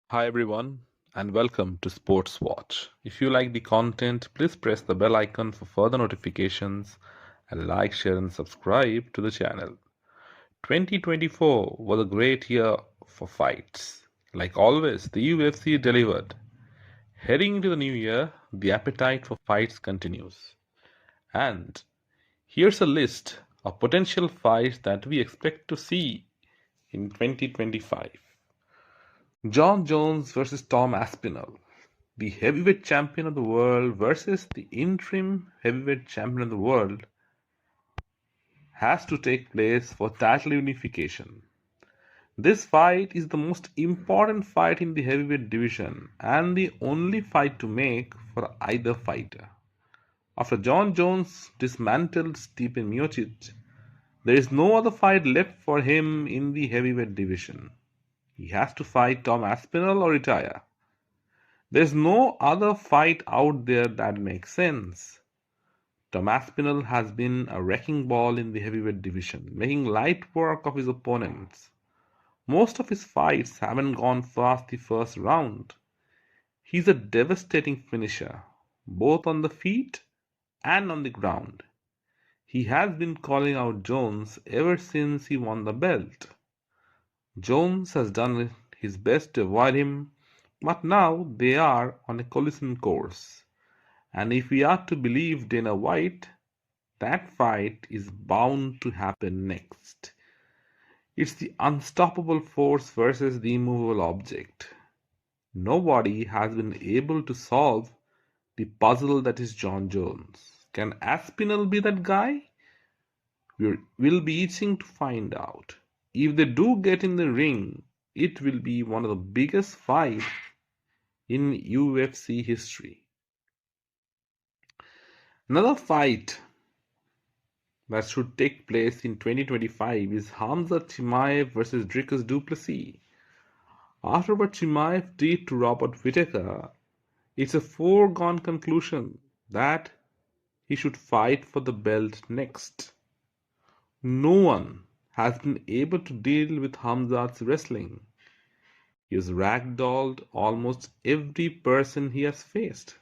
Hi everyone, and welcome to Sports Watch. If you like the content, please press the bell icon for further notifications and like, share, and subscribe to the channel. 2024 was a great year for fights. Like always, the UFC delivered. Heading into the new year, the appetite for fights continues. And here's a list of potential fights that we expect to see in 2025. Jon Jones versus Tom Aspinal, the heavyweight champion of the world versus the interim heavyweight champion of the world, has to take place for title unification. This fight is the most important fight in the heavyweight division and the only fight to make for either fighter. After Jon Jones dismantled Stipe Miocic, there is no other fight left for him in the heavyweight division. He has to fight Tom Aspinall or retire. There's no other fight out there that makes sense. Tom Aspinall has been a wrecking ball in the heavyweight division, making light work of his opponents. Most of his fights haven't gone past the first round. He's a devastating finisher, both on the feet and on the ground. He has been calling out Jones ever since he won the belt. Jones has done his best to avoid him, but now they are on a collision course. And if we are to believe Dana White, that fight is bound to happen next. It's the unstoppable force versus the immovable object. Nobody has been able to solve the puzzle that is Jon Jones. Can Aspinall be that guy? We'll be itching to find out. If they do get in the ring, it will be one of the biggest fights in UFC history. Another fight that should take place in 2025 is Hamza Chimaev versus Dricus du Plessis. After what Chimaev did to Robert Whittaker, it's a foregone conclusion that he should fight for the belt next. No one has been able to deal with Hamza's wrestling. He has ragdolled almost every person he has faced.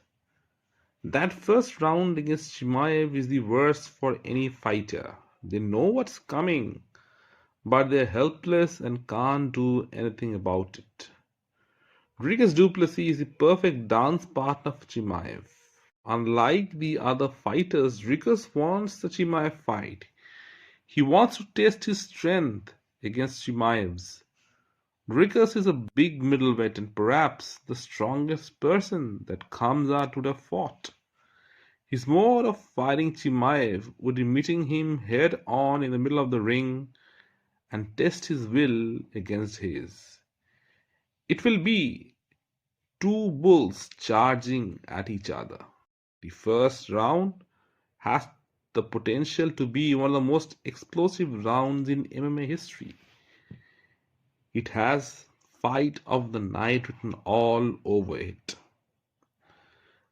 That first round against Chimaev is the worst for any fighter. They know what's coming, but they're helpless and can't do anything about it. Dricus du Plessis is the perfect dance partner for Chimaev. Unlike the other fighters, Dricus wants the Chimaev fight. He wants to test his strength against Chimaev's. Dricus is a big middleweight and perhaps the strongest person that Khamzat would have fought. His mode of fighting Chimaev would be meeting him head on in the middle of the ring and test his will against his. It will be two bulls charging at each other. The first round has the potential to be one of the most explosive rounds in MMA history. It has fight of the night written all over it.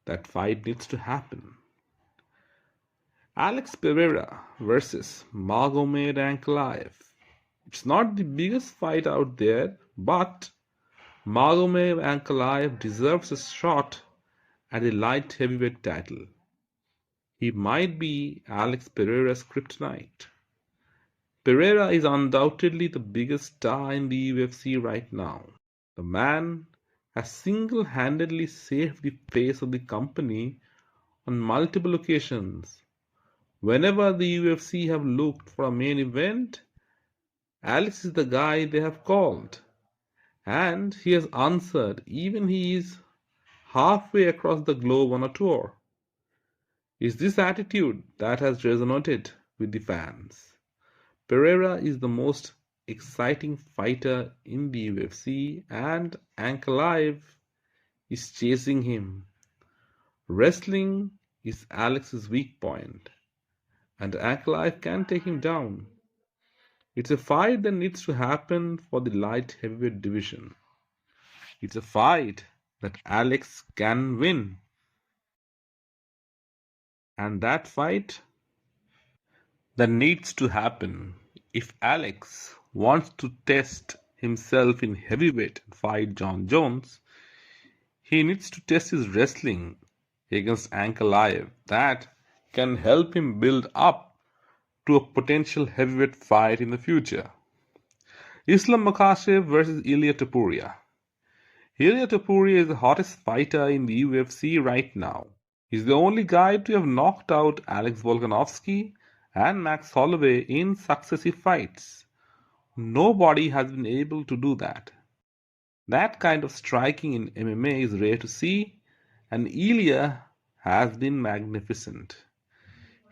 That fight needs to happen. Alex Pereira versus Magomed Ankalaev. It's not the biggest fight out there, but Magomed Ankalaev deserves a shot at the light heavyweight title. He might be Alex Pereira's kryptonite. Pereira is undoubtedly the biggest star in the UFC right now. The man has single-handedly saved the face of the company on multiple occasions. Whenever the UFC have looked for a main event, Alex is the guy they have called. And he has answered even he is halfway across the globe on a tour. It's this attitude that has resonated with the fans. Pereira is the most exciting fighter in the UFC and Ankalaev is chasing him. Wrestling is Alex's weak point and Ankalaev can take him down. It's a fight that needs to happen for the light heavyweight division. It's a fight that Alex can win. And that fight that needs to happen if Alex wants to test himself in heavyweight and fight Jon Jones, he needs to test his wrestling against Ankalaev. That can help him build up to a potential heavyweight fight in the future. Islam Makhachev versus Ilia Topuria. Ilia Topuria is the hottest fighter in the UFC right now. He's the only guy to have knocked out Alex Volkanovski and Max Holloway in successive fights. Nobody has been able to do that. That kind of striking in MMA is rare to see, and Ilia has been magnificent.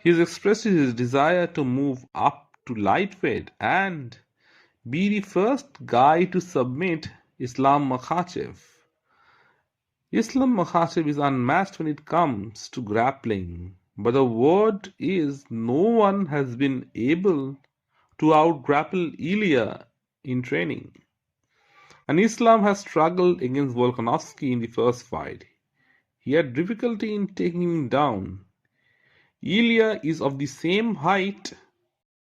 He has expressed his desire to move up to lightweight and be the first guy to submit Islam Makhachev. Islam Makhachev is unmatched when it comes to grappling, but the word is no one has been able to out-grapple Ilia in training. And Islam has struggled against Volkanovski in the first fight. He had difficulty in taking him down. Ilia is of the same height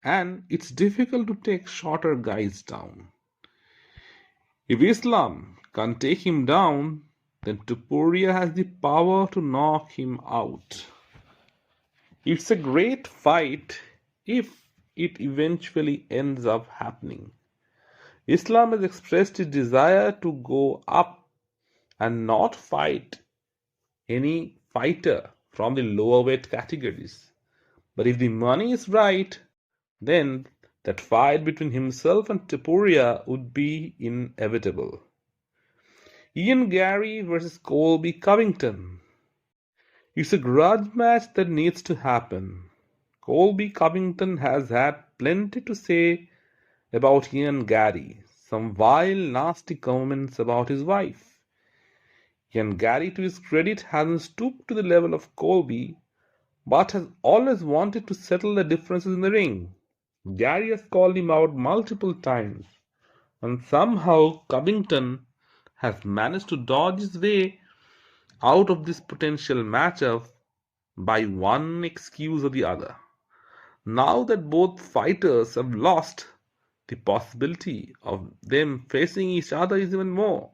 and it's difficult to take shorter guys down. If Islam can't take him down, then Topuria has the power to knock him out. It's a great fight if it eventually ends up happening. Islam has expressed his desire to go up and not fight any fighter from the lower weight categories. But if the money is right, then that fight between himself and Topuria would be inevitable. Ian Gary versus Colby Covington. It's a grudge match that needs to happen. Colby Covington has had plenty to say about Ian Gary, some vile, nasty comments about his wife. Ian Gary, to his credit, hasn't stooped to the level of Colby, but has always wanted to settle the differences in the ring. Gary has called him out multiple times, and somehow Covington has managed to dodge his way out of this potential matchup by one excuse or the other. Now that both fighters have lost, the possibility of them facing each other is even more.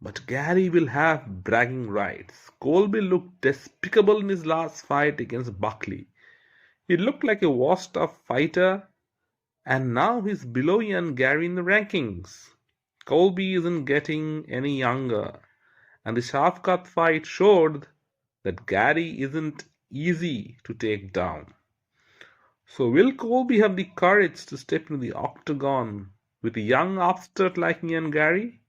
But Gary will have bragging rights. Colby looked despicable in his last fight against Buckley. He looked like a washed-up fighter, and now he's below Ian Gary in the rankings. Colby isn't getting any younger, and the Shafkat fight showed that Gary isn't easy to take down. So will Colby have the courage to step into the octagon with a young upstart like Ian Gary?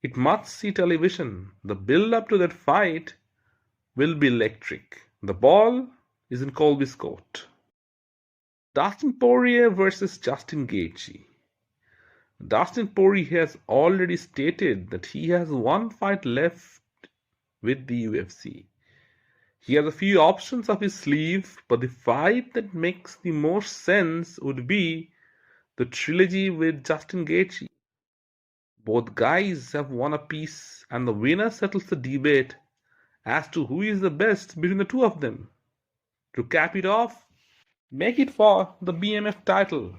It must see television. The build-up to that fight will be electric. The ball is in Colby's court. Dustin Poirier versus Justin Gaethje. Dustin Poirier has already stated that he has one fight left with the UFC. He has a few options up his sleeve, but the fight that makes the most sense would be the trilogy with Justin Gaethje. Both guys have won a piece, and the winner settles the debate as to who is the best between the two of them. To cap it off, make it for the BMF title.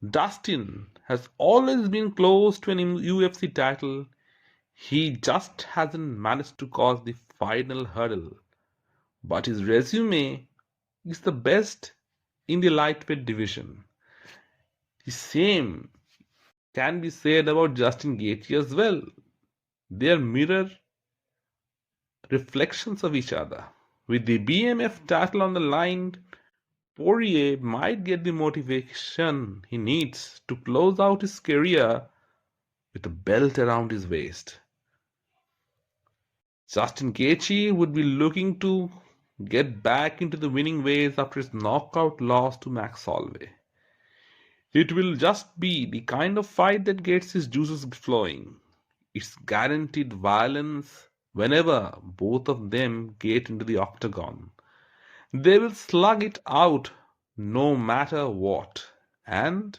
Dustin has always been close to an UFC title. He just hasn't managed to cross the final hurdle. But his resume is the best in the lightweight division. The same can be said about Justin Gaethje as well. They are mirror reflections of each other. With the BMF title on the line, Poirier might get the motivation he needs to close out his career with a belt around his waist. Justin Gaethje would be looking to get back into the winning ways after his knockout loss to Max Holloway. It will just be the kind of fight that gets his juices flowing. It's guaranteed violence whenever both of them get into the octagon. They will slug it out no matter what. And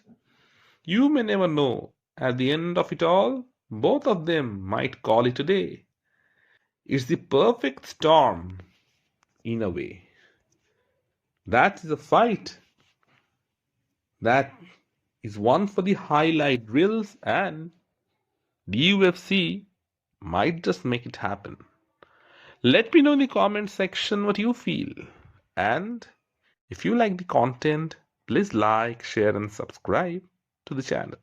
you may never know, at the end of it all, both of them might call it a day. It's the perfect storm, in a way. That is a fight that is one for the highlight reels, and the UFC might just make it happen. Let me know in the comment section what you feel. And if you like the content, please like, share, and subscribe to the channel.